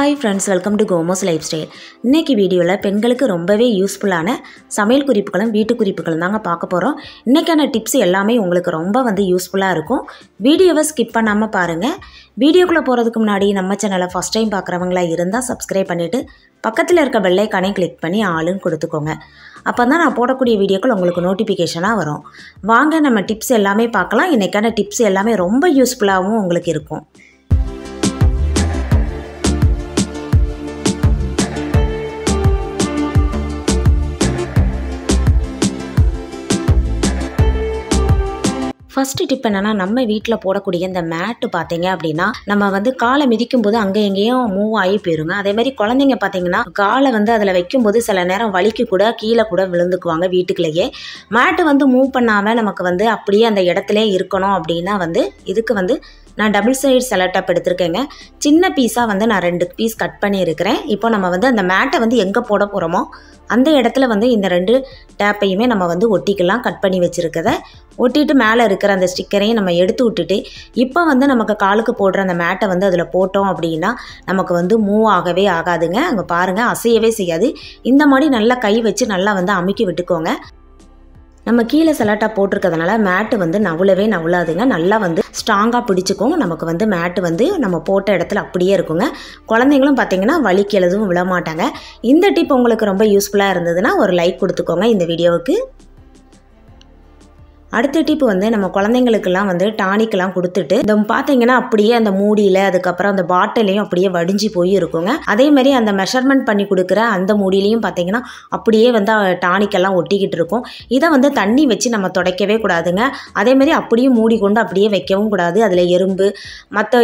Hi friends, welcome to Gomu's lifestyle. இன்னைக்கு வீடியோல பெண்களுக்கு ரொம்பவே யூஸ்ஃபுல்லான சமையல் குறிப்புகளும் வீட்டு குறிப்புகளும் தாங்க பார்க்க போறோம். இன்னைக்கான டிப்ஸ் எல்லாமே உங்களுக்கு ரொம்ப யூஸ்ஃபுல்லா இருக்கும். வீடியோவை ஸ்கிப் பண்ணாம பாருங்க. வீடியோக்குள்ள போறதுக்கு முன்னாடி நம்ம சேனலை ஃபர்ஸ்ட் டைம் பார்க்கறவங்களா இருந்தா சப்ஸ்கிரைப் பண்ணிட்டு பக்கத்துல இருக்க பெல் ஐகானை கிளிக் பண்ணி ஆல்னு கொடுத்துக்கோங்க. அப்பதான் நான் போடக்கூடிய வீடியோக்கள் உங்களுக்கு நோட்டிஃபிகேஷனா வரும். வாங்க நம்ம டிப்ஸ் எல்லாமே பார்க்கலாம். இன்னைக்கான டிப்ஸ் எல்லாமே ரொம்ப யூஸ்ஃபுல்லாவும் உங்களுக்கு இருக்கும். ஃபர்ஸ்ட் டிப் என்னன்னா, நம்ம வீட்டில் போடக்கூடிய இந்த மேட்டு பார்த்தீங்க அப்படின்னா நம்ம காலை மிதிக்கும் போது அங்கே எங்கேயும் மூவ் ஆகி போயிருங்க. அதே மாதிரி குழந்தைங்க பார்த்தீங்கன்னா காலை அதில் வைக்கும்போது சில நேரம் வலிக்கு கூட கீழே கூட விழுந்துக்குவாங்க. வீட்டுக்குள்ளேயே மேட்டு மூவ் பண்ணாமல் நமக்கு அப்படியே அந்த இடத்துல இருக்கணும் அப்படின்னா இதுக்கு நான் டபுள் சைடு செலோ டேப் எடுத்திருக்கேங்க. சின்ன பீஸாக நான் 2 பீஸ் கட் பண்ணியிருக்கிறேன். இப்போ நம்ம அந்த மேட்டை எங்கே போட போகிறோமோ அந்த இடத்துல இந்த 2 டேப்பையுமே நம்ம ஒட்டிக்கலாம். கட் பண்ணி வச்சுருக்கதை ஒட்டிட்டு மேலே இருக்கிற அந்த ஸ்டிக்கரையும் நம்ம எடுத்து விட்டுட்டு இப்போ நமக்கு காலுக்கு போடுற அந்த மேட்டை அதில் போட்டோம் அப்படின்னா நமக்கு மூவ் ஆகவே ஆகாதுங்க. அங்கே பாருங்கள், அசையவே செய்யாது. இந்த மாதிரி நல்லா கை வச்சு நல்லா அமுக்கி விட்டுக்கோங்க. நம்ம கீழே செலாட்டா போட்டிருக்கிறதுனால மேட்டு நவுலவே நவுலாதுங்க. நல்லா ஸ்ட்ராங்காக பிடிச்சிக்கும். நமக்கு மேட்டு நம்ம போட்ட இடத்துல அப்படியே இருக்குங்க. குழந்தைங்களும் பார்த்தீங்கன்னா வலிக்கு எதுவும் விழ மாட்டாங்க. இந்த டிப் உங்களுக்கு ரொம்ப யூஸ்ஃபுல்லாக இருந்ததுன்னா ஒரு லைக் கொடுத்துக்கோங்க இந்த வீடியோவுக்கு. அடுத்த டிப் நம்ம குழந்தைங்களுக்கெல்லாம் டானிக்கெல்லாம் கொடுத்துட்டு இந்த பார்த்தீங்கன்னா அப்படியே அந்த மூடியில் அதுக்கப்புறம் அந்த பாட்டிலையும் அப்படியே வடிஞ்சு போய் இருக்குங்க. அதே மாதிரி அந்த மெஷர்மெண்ட் பண்ணி கொடுக்குற அந்த மூடியிலையும் பார்த்தீங்கன்னா அப்படியே டானிக்கெல்லாம் ஒட்டிக்கிட்டு இருக்கும். இதை தண்ணி வச்சு நம்ம துடைக்கவே கூடாதுங்க. அதே மாதிரி அப்படியே மூடி கொண்டு அப்படியே வைக்கவும் கூடாது. அதில் எறும்பு மற்ற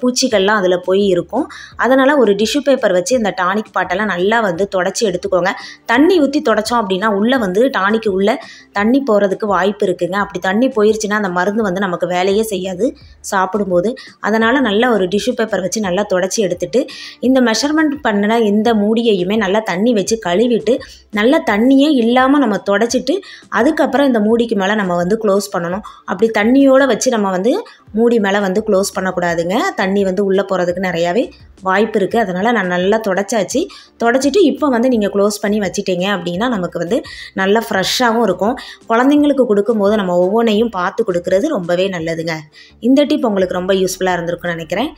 பூச்சிகள்லாம் அதில் போய் இருக்கும். அதனால் ஒரு டிஷ்யூ பேப்பர் வச்சு இந்த டானிக் பாட்டெல்லாம் நல்லா தொடச்சி எடுத்துக்கோங்க. தண்ணி ஊற்றி தொடச்சோம் அப்படின்னா உள்ளே டானிக்கு உள்ளே தண்ணி போகிறதுக்கு வாய்ப்பு இருக்குது. அப்படி தண்ணி போயிருச்சுன்னா அந்த மருந்து நமக்கு வேலையே செய்யாது சாப்பிடும்போது. அதனால் நல்லா ஒரு டிஷ்யூ பேப்பர் வச்சு நல்லா தொடச்சி எடுத்துட்டு இந்த மெஷர்மெண்ட் பண்ணின இந்த மூடியையுமே நல்லா தண்ணி வச்சு கழுவிட்டு நல்லா தண்ணியே இல்லாமல் நம்ம தொடச்சிட்டு அதுக்கப்புறம் இந்த மூடிக்கு மேலே நம்ம க்ளோஸ் பண்ணணும். அப்படி தண்ணியோடு வச்சு நம்ம மூடி மேலே க்ளோஸ் பண்ணக்கூடாதுங்க. தண்ணி உள்ளே போகிறதுக்கு நிறையாவே வாய்ப்பு இருக்குது. அதனால் நான் நல்லா தொடச்சிட்டு இப்போ நீங்கள் க்ளோஸ் பண்ணி வச்சிட்டீங்க அப்படின்னா நமக்கு நல்லா ஃப்ரெஷ்ஷாகவும் இருக்கும். குழந்தைங்களுக்கு கொடுக்கும்போது நம்ம ஒவ்வொன்றையும் பார்த்து கொடுக்கறது ரொம்பவே நல்லதுங்க. இந்த டிப் உங்களுக்கு ரொம்ப யூஸ்ஃபுல்லாக இருந்திருக்குன்னு நினைக்கிறேன்.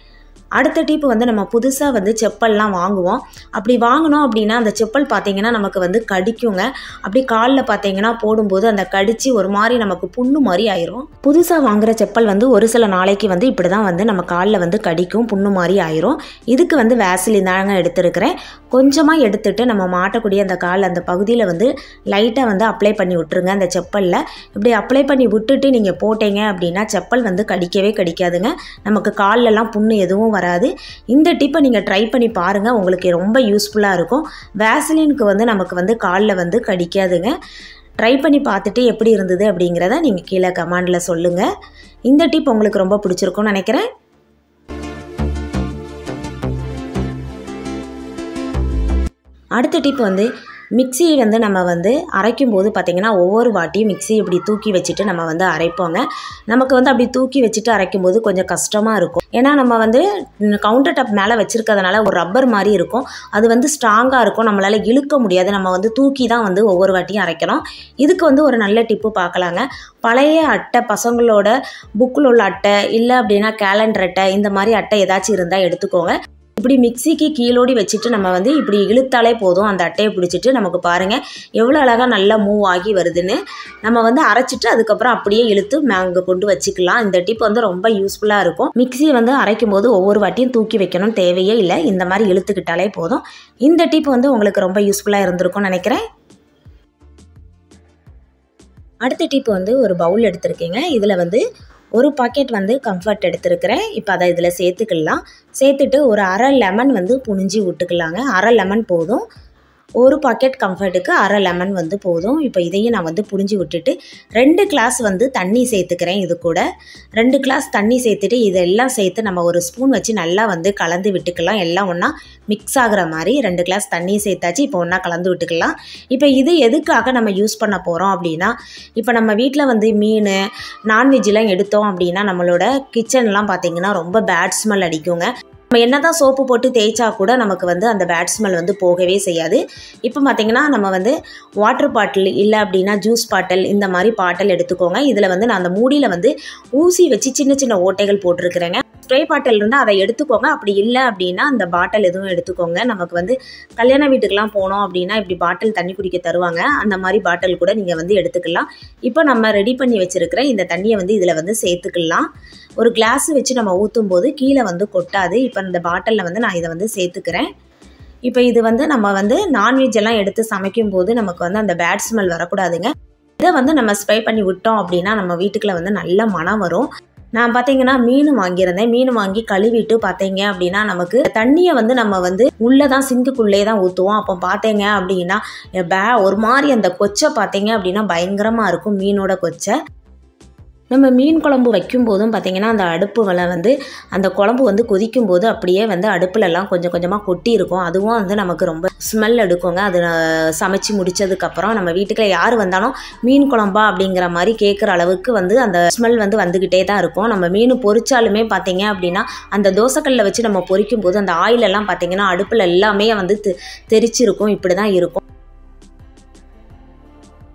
அடுத்த டிப் நம்ம புதுசாக செப்பல்லாம் வாங்குவோம். அப்படி வாங்கினோம் அப்படின்னா அந்த செப்பல் பார்த்தீங்கன்னா நமக்கு கடிக்குங்க. அப்படி காலில் பார்த்தீங்கன்னா போடும்போது அந்த கடிச்சு ஒரு மாதிரி நமக்கு புண்ணு மாதிரி ஆயிரும். புதுசாக வாங்குகிற செப்பல் ஒரு சில நாளைக்கு இப்படி தான் நம்ம காலில் கடிக்கும், புண்ணு மாதிரி ஆயிரும். இதுக்கு வேஸ்லின் தாங்க எடுத்துருக்கிறேன். கொஞ்சமாக எடுத்துட்டு நம்ம மாட்டக்கூடிய அந்த கால் அந்த பகுதியில் லைட்டாக அப்ளை பண்ணி விட்டுருங்க. அந்த செப்பலில் இப்படி அப்ளை பண்ணி விட்டுட்டு நீங்கள் போட்டீங்க அப்படின்னா செப்பல் கடிக்கவே கடிக்காதுங்க. நமக்கு கால்லலாம் புண்ணு எதுவும் வராது. இந்த டிப்பை நீங்கள் ட்ரை பண்ணி பாருங்கள். உங்களுக்கு ரொம்ப யூஸ்ஃபுல்லாக இருக்கும். வேஸ்லினுக்கு நமக்கு காலில் கடிக்காதுங்க. ட்ரை பண்ணி பார்த்துட்டு எப்படி இருந்தது அப்படிங்கிறத நீங்கள் கீழே கமெண்டில் சொல்லுங்கள். இந்த டிப் உங்களுக்கு ரொம்ப பிடிச்சிருக்கும்னு நினைக்கிறேன். அடுத்த டிப் மிக்ஸி நம்ம அரைக்கும் போது பார்த்திங்கன்னா ஒவ்வொரு வாட்டியும் மிக்ஸி இப்படி தூக்கி வச்சுட்டு நம்ம அரைப்போங்க. நமக்கு அப்படி தூக்கி வச்சுட்டு அரைக்கும் போது கொஞ்சம் கஷ்டமாக இருக்கும். ஏன்னா நம்ம கவுண்டர் டாப் மேலே வச்சுருக்கிறதுனால ஒரு ரப்பர் மாதிரி இருக்கும். அது ஸ்ட்ராங்காக இருக்கும். நம்மளால் இழுக்க முடியாது. நம்ம தூக்கி தான் ஒவ்வொரு வாட்டியும் அரைக்கணும். இதுக்கு ஒரு நல்ல டிப்பு பார்க்கலாங்க. பழைய அட்டை, பசங்களோட புக்கில் உள்ள அட்டை இல்லை அப்படின்னா கேலண்டர் அட்டை, இந்த மாதிரி அட்டை ஏதாச்சும் இருந்தால் எடுத்துக்கோங்க. இப்படி மிக்சிக்கு கீழோடி வச்சுட்டு நம்ம இப்படி இழுத்தாலே போதும். அந்த அட்டையை பிடிச்சிட்டு நமக்கு பாருங்கள் எவ்வளோ அழகாக நல்லா மூவ் ஆகி வருதுன்னு. நம்ம அரைச்சிட்டு அதுக்கப்புறம் அப்படியே இழுத்து அங்கே கொண்டு வச்சுக்கலாம். இந்த டிப் ரொம்ப யூஸ்ஃபுல்லாக இருக்கும். மிக்சியை அரைக்கும் போது ஒவ்வொரு வாட்டியும் தூக்கி வைக்கணும் தேவையே இல்லை. இந்த மாதிரி இழுத்துக்கிட்டாலே போதும். இந்த டிப் உங்களுக்கு ரொம்ப யூஸ்ஃபுல்லாக இருந்திருக்கும்னு நினைக்கிறேன். அடுத்த டிப் ஒரு பவுல் எடுத்திருக்கேங்க. இதில் ஒரு பாக்கெட் கம்ஃபர்ட் எடுத்துருக்கிறேன். இப்போ அதை இதில் சேர்த்துக்கலாம். சேர்த்துட்டு ஒரு அரை லெமன் புழிஞ்சி விட்டுக்கலாங்க. அரை லெமன் போதும். ஒரு பாக்கெட் கம்ஃபர்ட்டுக்கு அரை லெமன் போதும். இப்போ இதையும் நான் புழிஞ்சி விட்டுட்டு 2 கிளாஸ் தண்ணி சேர்த்துக்கிறேன். இது கூட 2 கிளாஸ் தண்ணி சேர்த்துட்டு இதெல்லாம் சேர்த்து நம்ம ஒரு ஸ்பூன் வச்சு நல்லா கலந்து விட்டுக்கலாம். எல்லாம் ஒன்றா மிக்ஸ் ஆகிற மாதிரி 2 கிளாஸ் தண்ணி சேர்த்தாச்சு. இப்போ ஒன்றா கலந்து விட்டுக்கலாம். இப்போ இது எதுக்காக நம்ம யூஸ் பண்ண போகிறோம் அப்படின்னா, இப்போ நம்ம வீட்டில் மீன் நான்வெஜ்லாம் எடுத்தோம் அப்படின்னா நம்மளோட கிச்சன்லாம் பார்த்திங்கன்னா ரொம்ப பேட் ஸ்மெல் அடிக்குங்க. நம்ம என்னதான் சோப்பு போட்டு தேய்ச்சா கூட நமக்கு வந்து அந்த பேட் ஸ்மெல் வந்து போகவே செய்யாது. இப்போ பார்த்தீங்கன்னா நம்ம வந்து வாட்டர் பாட்டில் இல்லை அப்படின்னா ஜூஸ் பாட்டில் இந்த மாதிரி பாட்டில் எடுத்துக்கோங்க. இதில் வந்து நான் அந்த மூடியில் வந்து ஊசி வச்சு சின்ன சின்ன ஓட்டைகள் போட்டிருக்கிறேங்க. ஸ்ப்ரே பாட்டில் இருந்தால் அதை எடுத்துக்கோங்க. அப்படி இல்லை அப்படின்னா அந்த பாட்டில் எதுவும் எடுத்துக்கோங்க. நமக்கு வந்து கல்யாண வீட்டுக்கெலாம் போனோம் அப்படின்னா இப்படி பாட்டில் தண்ணி குடிக்க தருவாங்க. அந்த மாதிரி பாட்டில் கூட நீங்கள் வந்து எடுத்துக்கலாம். இப்போ நம்ம ரெடி பண்ணி வச்சுருக்கிற இந்த தண்ணியை வந்து இதில் வந்து சேர்த்துக்கலாம். ஒரு கிளாஸ் வச்சு நம்ம ஊற்றும் போது கீழே வந்து கொட்டாது. இப்போ இந்த பாட்டிலில் வந்து நான் இதை வந்து சேர்த்துக்கிறேன். இப்போ இது வந்து நம்ம வந்து நான்வெஜ் எல்லாம் எடுத்து சமைக்கும் போது நமக்கு வந்து அந்த பேட் ஸ்மெல் வரக்கூடாதுங்க. இதை வந்து நம்ம ஸ்ப்ரே பண்ணி விட்டோம் அப்படின்னா நம்ம வீட்டுக்குள்ளே வந்து நல்ல மனம் வரும். நான் பார்த்தீங்கன்னா மீன் வாங்கியிருந்தேன். மீன் வாங்கி கழுவிட்டு பார்த்தீங்க அப்படின்னா நமக்கு தண்ணியை வந்து நம்ம வந்து உள்ளே தான் சிங்குக்குள்ளே தான் ஊற்றுவோம். அப்போ பார்த்தீங்க அப்படின்னா ஒரு மாதிரி அந்த கொச்சை பார்த்தீங்க அப்படின்னா பயங்கரமாக இருக்கும் மீனோட கொச்சை. நம்ம மீன் குழம்பு வைக்கும்போதும் பார்த்திங்கன்னா அந்த அடுப்பு வந்து அந்த குழம்பு வந்து கொதிக்கும் போது அப்படியே வந்து அடுப்புலலாம் கொஞ்சம் கொஞ்சமாக கொட்டி இருக்கும். அதுவும் வந்து நமக்கு ரொம்ப ஸ்மெல் எடுக்குங்க. அது சமைச்சு முடித்ததுக்கப்புறம் நம்ம வீட்டுக்குள்ள யார் வந்தாலும் மீன் குழம்பா அப்படிங்கிற மாதிரி கேட்குற அளவுக்கு வந்து அந்த ஸ்மெல் வந்து வந்துக்கிட்டே தான் இருக்கும். நம்ம மீன் பொரிச்சாலுமே பார்த்திங்க அப்படின்னா அந்த தோசைக்கல்லில் வச்சு நம்ம பொரிக்கும் போது அந்த ஆயிலெல்லாம் பார்த்திங்கன்னா அடுப்பில் எல்லாமே வந்து தெரிச்சிருக்கும். இப்படி தான் இருக்கும்.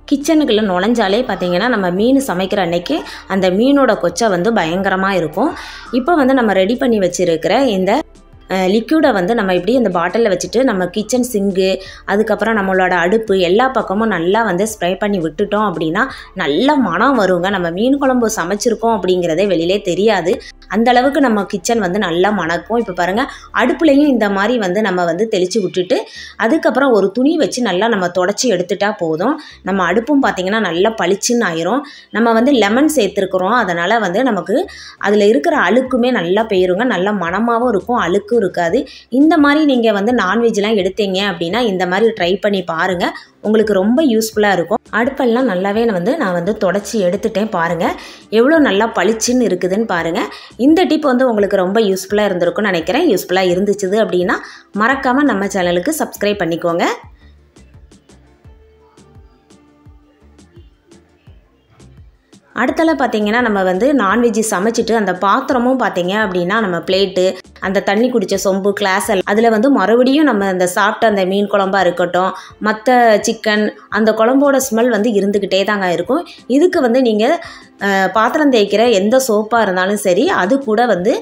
கிச்சனுக்குள்ளே நுழைஞ்சாலே பார்த்தீங்கன்னா நம்ம மீன் சமைக்கிற அன்னைக்கு அந்த மீனோட கொச்சை வந்து பயங்கரமாக இருக்கும். இப்போ வந்து நம்ம ரெடி பண்ணி வச்சுருக்கிற இந்த லிக்யூடை வந்து நம்ம இப்படி இந்த பாட்டிலில் வச்சுட்டு நம்ம கிச்சன் சிங்கு அதுக்கப்புறம் நம்மளோட அடுப்பு எல்லா பக்கமும் நல்லா வந்து ஸ்ப்ரே பண்ணி விட்டுட்டோம் அப்படின்னா நல்ல மனம் வருங்க. நம்ம மீன் குழம்பு சமைச்சிருக்கோம் அப்படிங்கிறதே வெளியிலே தெரியாது. அந்த அளவுக்கு நம்ம கிச்சன் வந்து நல்லா மணக்கும். இப்போ பாருங்கள், அடுப்புலையும் இந்த மாதிரி வந்து நம்ம வந்து தெளித்து விட்டுட்டு அதுக்கப்புறம் ஒரு துணி வச்சு நல்லா நம்ம தொடச்சி எடுத்துட்டா போதும். நம்ம அடுப்பும் பார்த்திங்கன்னா நல்லா பளிச்சுன்னு ஆயிரும். நம்ம வந்து லெமன் சேர்த்துருக்குறோம். அதனால் வந்து நமக்கு அதில் இருக்கிற அழுக்குமே நல்லா போயிருங்க. நல்லா மணமாகவும் இருக்கும், அழுக்கும் இருக்காது. இந்த மாதிரி நீங்கள் வந்து நான்வெஜ்லாம் எடுத்தீங்க அப்படின்னா இந்த மாதிரி ட்ரை பண்ணி பாருங்கள். உங்களுக்கு ரொம்ப யூஸ்ஃபுல்லாக இருக்கும். அடுப்பெல்லாம் நல்லாவே நான் வந்து தொடச்சி எடுத்துட்டேன். பாருங்கள் எவ்வளோ நல்லா பளிச்சுன்னு இருக்குதுன்னு பாருங்கள். இந்த டிப் வந்து உங்களுக்கு ரொம்ப யூஸ்ஃபுல்லாக இருந்திருக்கும்னு நினைக்கிறேன். யூஸ்ஃபுல்லாக இருந்துச்சு அப்படின்னா மறக்காமல் நம்ம சேனலுக்கு சப்ஸ்கிரைப் பண்ணிக்கோங்க. அடுத்தல பார்த்தீங்கன்னா நம்ம வந்து நான்வெஜ் சமைச்சிட்டு அந்த பாத்திரமும் பார்த்தீங்க அப்படின்னா நம்ம பிளேட்டு அந்த தண்ணி குடித்த சொம்பு கிளாஸ் அதில் வந்து மறுபடியும் நம்ம அந்த சாப்பிட்ட அந்த மீன் குழம்பாக இருக்கட்டும் மற்ற சிக்கன் அந்த குழம்போட ஸ்மெல் வந்து இருந்துக்கிட்டே தாங்க இருக்கும். இதுக்கு வந்து நீங்கள் பாத்திரம் தேய்க்கிற எந்த சோப்பாக இருந்தாலும் சரி அது கூட வந்து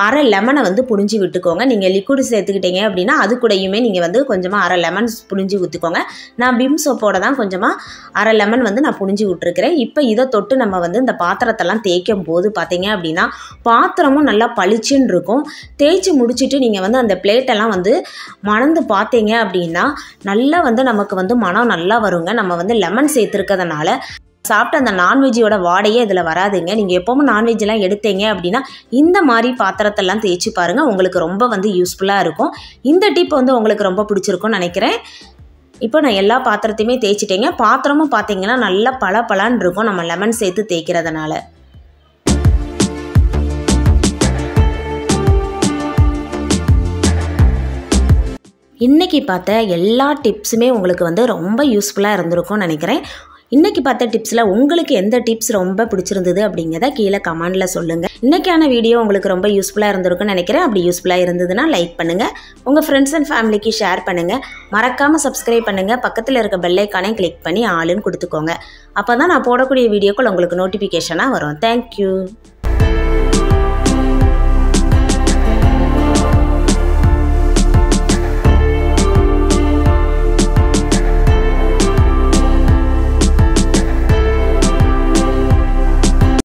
அரை லெமனை வந்து புழிஞ்சு விட்டுக்கோங்க. நீங்கள் லிக்விட் சேர்த்துக்கிட்டீங்க அப்படின்னா அது கூடயுமே நீங்கள் வந்து கொஞ்சமாக அரை லெமன் புழிஞ்சு ஊற்றிக்கோங்க. நான் விம் சோப்போட தான் கொஞ்சமாக அரை லெமன் வந்து நான் புழிஞ்சு விட்டுருக்கிறேன். இப்போ இதை தொட்டு நம்ம வந்து இந்த பாத்திரத்தெல்லாம் தேய்க்கும் போது பார்த்தீங்க அப்படின்னா பாத்திரமும் நல்லா பளிச்சுன்னு இருக்கும். தேய்ச்சி முடிச்சுட்டு நீங்கள் வந்து அந்த பிளேட்டெல்லாம் வந்து மணந்து பார்த்தீங்க அப்படின்னா நல்லா வந்து நமக்கு வந்து மனம் நல்லா வருங்க. நம்ம வந்து லெமன் சேர்த்துருக்கிறதுனால சாப்பிட்ட அந்த நான்வெஜ்ஜோட வாடையே இதில் வராதுங்க. நீங்கள் எப்போவும் நான்வெஜ்லாம் எடுத்தீங்க அப்படின்னா இந்த மாதிரி பாத்திரத்தெல்லாம் தேய்ச்சி பாருங்கள். உங்களுக்கு ரொம்ப வந்து யூஸ்ஃபுல்லாக இருக்கும். இந்த டிப் வந்து உங்களுக்கு ரொம்ப பிடிச்சிருக்கும்னு நினைக்கிறேன். இப்போ நான் எல்லா பாத்திரத்தையுமே தேய்ச்சிட்டேங்க. பாத்திரமும் பார்த்தீங்கன்னா நல்லா பளபளன்னு இருக்கும் நம்ம லெமன் சேர்த்து தேய்க்கிறதுனால. இன்றைக்கி பார்த்த எல்லா டிப்ஸுமே உங்களுக்கு வந்து ரொம்ப யூஸ்ஃபுல்லாக இருந்திருக்கும்னு நினைக்கிறேன். இன்றைக்கி பார்த்த டிப்ஸில் உங்களுக்கு எந்த டிப்ஸ் ரொம்ப பிடிச்சிருந்தது அப்படிங்கிறத கீழே கமெண்டில் சொல்லுங்கள். இன்றைக்கான வீடியோ உங்களுக்கு ரொம்ப யூஸ்ஃபுல்லாக இருந்திருக்குன்னு நினைக்கிறேன். அப்படி யூஸ்ஃபுல்லாக இருந்ததுன்னா லைக் பண்ணுங்கள், உங்கள் ஃப்ரெண்ட்ஸ் அண்ட் ஃபேமிலிக்கு ஷேர் பண்ணுங்கள், மறக்காமல் சப்ஸ்கிரைப் பண்ணுங்கள், பக்கத்தில் இருக்க பெல் ஐக்கானை கிளிக் பண்ணி ஆளுன்னு கொடுத்துக்கோங்க. அப்போ தான் நான் போடக்கூடிய வீடியோக்கள் உங்களுக்கு நோட்டிஃபிகேஷனாக வரும். தேங்க்யூ.